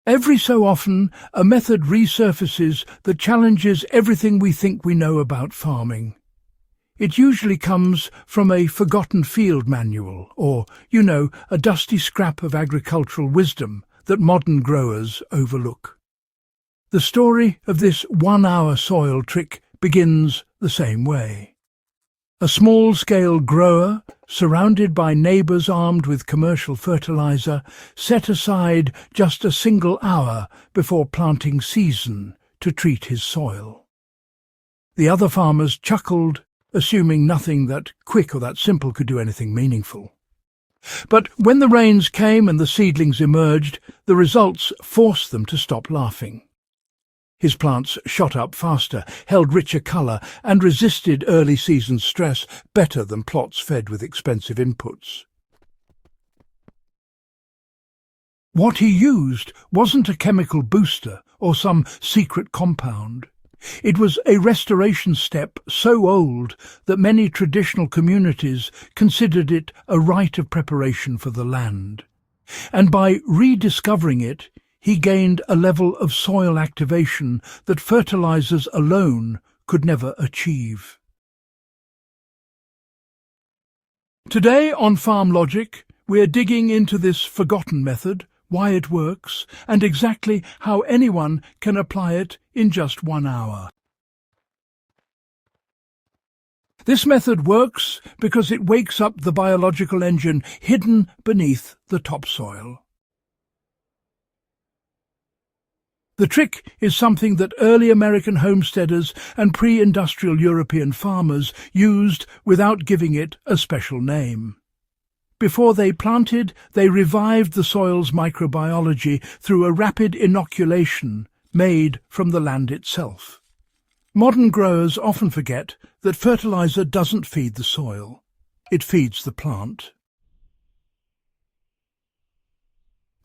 Every so often, a method resurfaces that challenges everything we think we know about farming. It usually comes from a forgotten field manual or, a dusty scrap of agricultural wisdom that modern growers overlook. The story of this 1-hour soil trick begins the same way. A small-scale grower, surrounded by neighbours armed with commercial fertilizer, set aside just a single hour before planting season to treat his soil. The other farmers chuckled, assuming nothing that quick or that simple could do anything meaningful. But when the rains came and the seedlings emerged, the results forced them to stop laughing. His plants shot up faster, held richer colour, and resisted early season stress better than plots fed with expensive inputs. What he used wasn't a chemical booster or some secret compound. It was a restoration step so old that many traditional communities considered it a rite of preparation for the land. And by rediscovering it, he gained a level of soil activation that fertilizers alone could never achieve. Today on Farm Logic, we're digging into this forgotten method, why it works, and exactly how anyone can apply it in just 1 hour. This method works because it wakes up the biological engine hidden beneath the topsoil. The trick is something that early American homesteaders and pre-industrial European farmers used without giving it a special name. Before they planted, they revived the soil's microbiology through a rapid inoculation made from the land itself. Modern growers often forget that fertilizer doesn't feed the soil, it feeds the plant.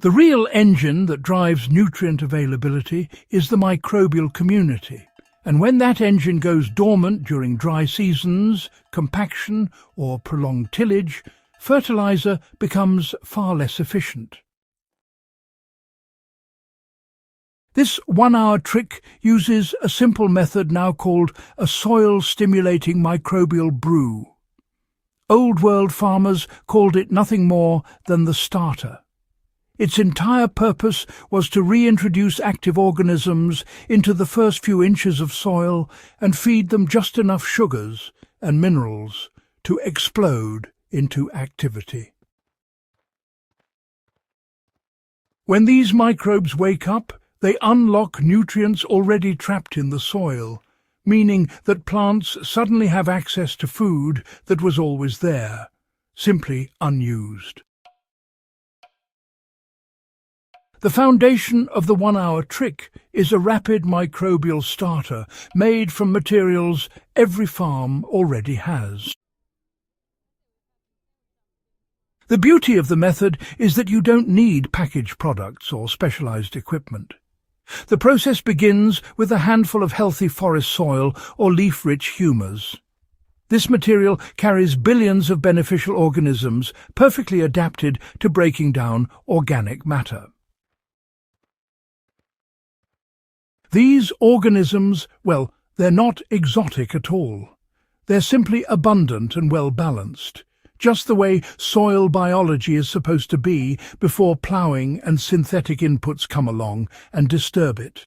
The real engine that drives nutrient availability is the microbial community, and when that engine goes dormant during dry seasons, compaction, or prolonged tillage, fertilizer becomes far less efficient. This 1-hour trick uses a simple method now called a soil-stimulating microbial brew. Old-world farmers called it nothing more than the starter. Its entire purpose was to reintroduce active organisms into the first few inches of soil and feed them just enough sugars and minerals to explode into activity. When these microbes wake up, they unlock nutrients already trapped in the soil, meaning that plants suddenly have access to food that was always there, simply unused. The foundation of the 1-hour trick is a rapid microbial starter made from materials every farm already has. The beauty of the method is that you don't need packaged products or specialized equipment. The process begins with a handful of healthy forest soil or leaf-rich humus. This material carries billions of beneficial organisms perfectly adapted to breaking down organic matter. These organisms, well, they're not exotic at all. They're simply abundant and well-balanced, just the way soil biology is supposed to be before ploughing and synthetic inputs come along and disturb it.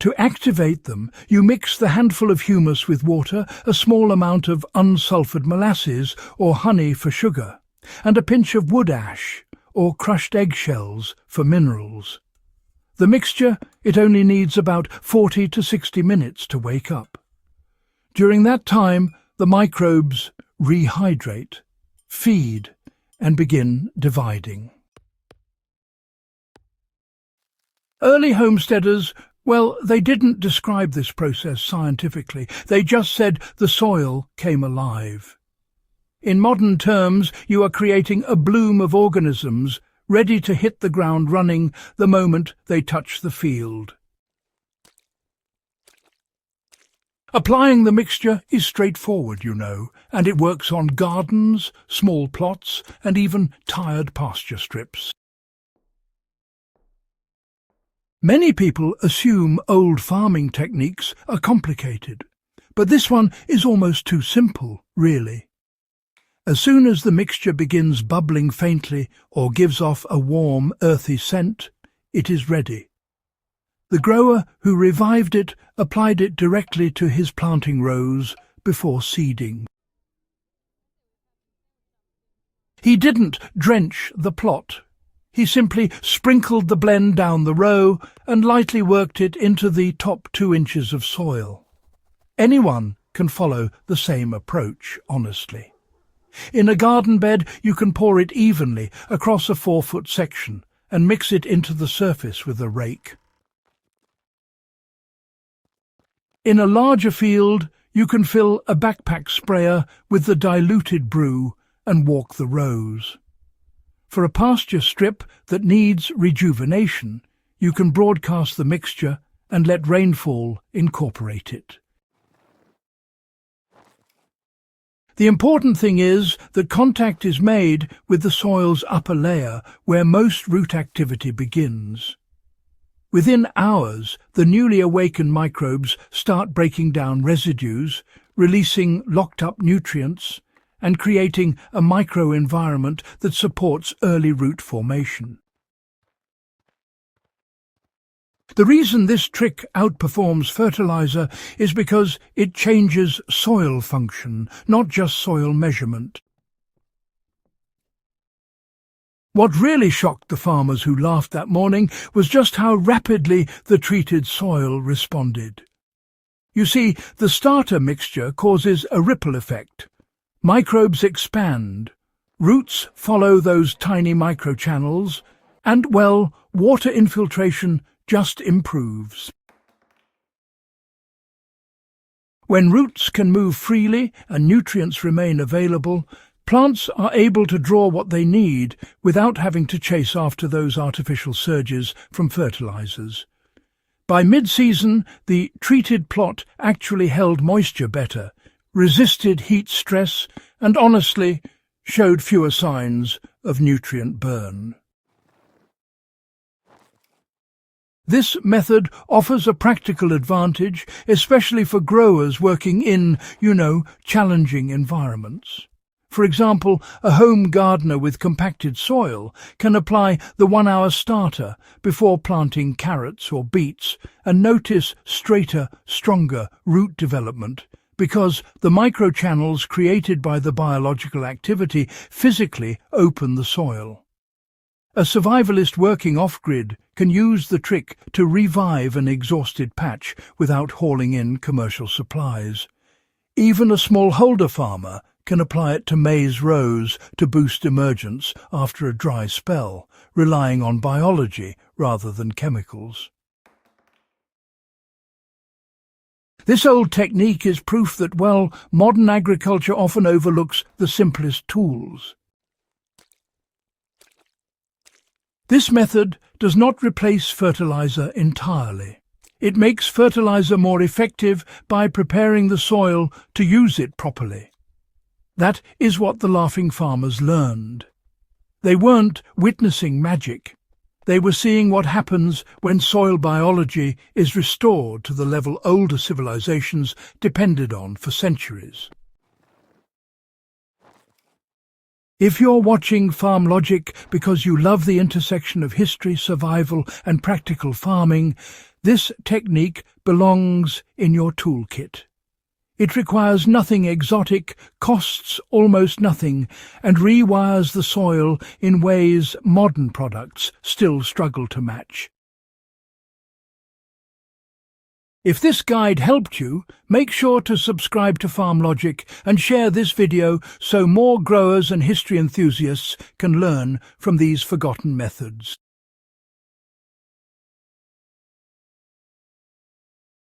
To activate them, you mix the handful of humus with water, a small amount of unsulfured molasses or honey for sugar, and a pinch of wood ash or crushed eggshells for minerals. The mixture, it only needs about 40 to 60 minutes to wake up. During that time, the microbes rehydrate, feed, and begin dividing. Early homesteaders, well, they didn't describe this process scientifically. They just said the soil came alive. In modern terms, you are creating a bloom of organisms ready to hit the ground running the moment they touch the field. Applying the mixture is straightforward, and it works on gardens, small plots, and even tired pasture strips. Many people assume old farming techniques are complicated, but this one is almost too simple, really. As soon as the mixture begins bubbling faintly or gives off a warm, earthy scent, it is ready. The grower who revived it applied it directly to his planting rows before seeding. He didn't drench the plot. He simply sprinkled the blend down the row and lightly worked it into the top 2 inches of soil. Anyone can follow the same approach, honestly. In a garden bed, you can pour it evenly across a 4-foot section and mix it into the surface with a rake. In a larger field, you can fill a backpack sprayer with the diluted brew and walk the rows. For a pasture strip that needs rejuvenation, you can broadcast the mixture and let rainfall incorporate it. The important thing is that contact is made with the soil's upper layer where most root activity begins. Within hours, the newly awakened microbes start breaking down residues, releasing locked-up nutrients, and creating a microenvironment that supports early root formation. The reason this trick outperforms fertilizer is because it changes soil function, not just soil measurement. What really shocked the farmers who laughed that morning was just how rapidly the treated soil responded. You see, the starter mixture causes a ripple effect. Microbes expand, roots follow those tiny microchannels, and, well, water infiltration just improves. When roots can move freely and nutrients remain available, plants are able to draw what they need without having to chase after those artificial surges from fertilizers. By mid-season, the treated plot actually held moisture better, resisted heat stress, and honestly showed fewer signs of nutrient burn. This method offers a practical advantage, especially for growers working in, challenging environments. For example, a home gardener with compacted soil can apply the 1-hour starter before planting carrots or beets and notice straighter, stronger root development because the microchannels created by the biological activity physically open the soil. A survivalist working off-grid can use the trick to revive an exhausted patch without hauling in commercial supplies. Even a smallholder farmer can apply it to maize rows to boost emergence after a dry spell, relying on biology rather than chemicals. This old technique is proof that, modern agriculture often overlooks the simplest tools. This method does not replace fertilizer entirely. It makes fertilizer more effective by preparing the soil to use it properly. That is what the laughing farmers learned. They weren't witnessing magic. They were seeing what happens when soil biology is restored to the level older civilizations depended on for centuries. If you're watching Farm Logic because you love the intersection of history, survival, and practical farming, this technique belongs in your toolkit. It requires nothing exotic, costs almost nothing, and rewires the soil in ways modern products still struggle to match. If this guide helped you, make sure to subscribe to Farm Logic and share this video so more growers and history enthusiasts can learn from these forgotten methods.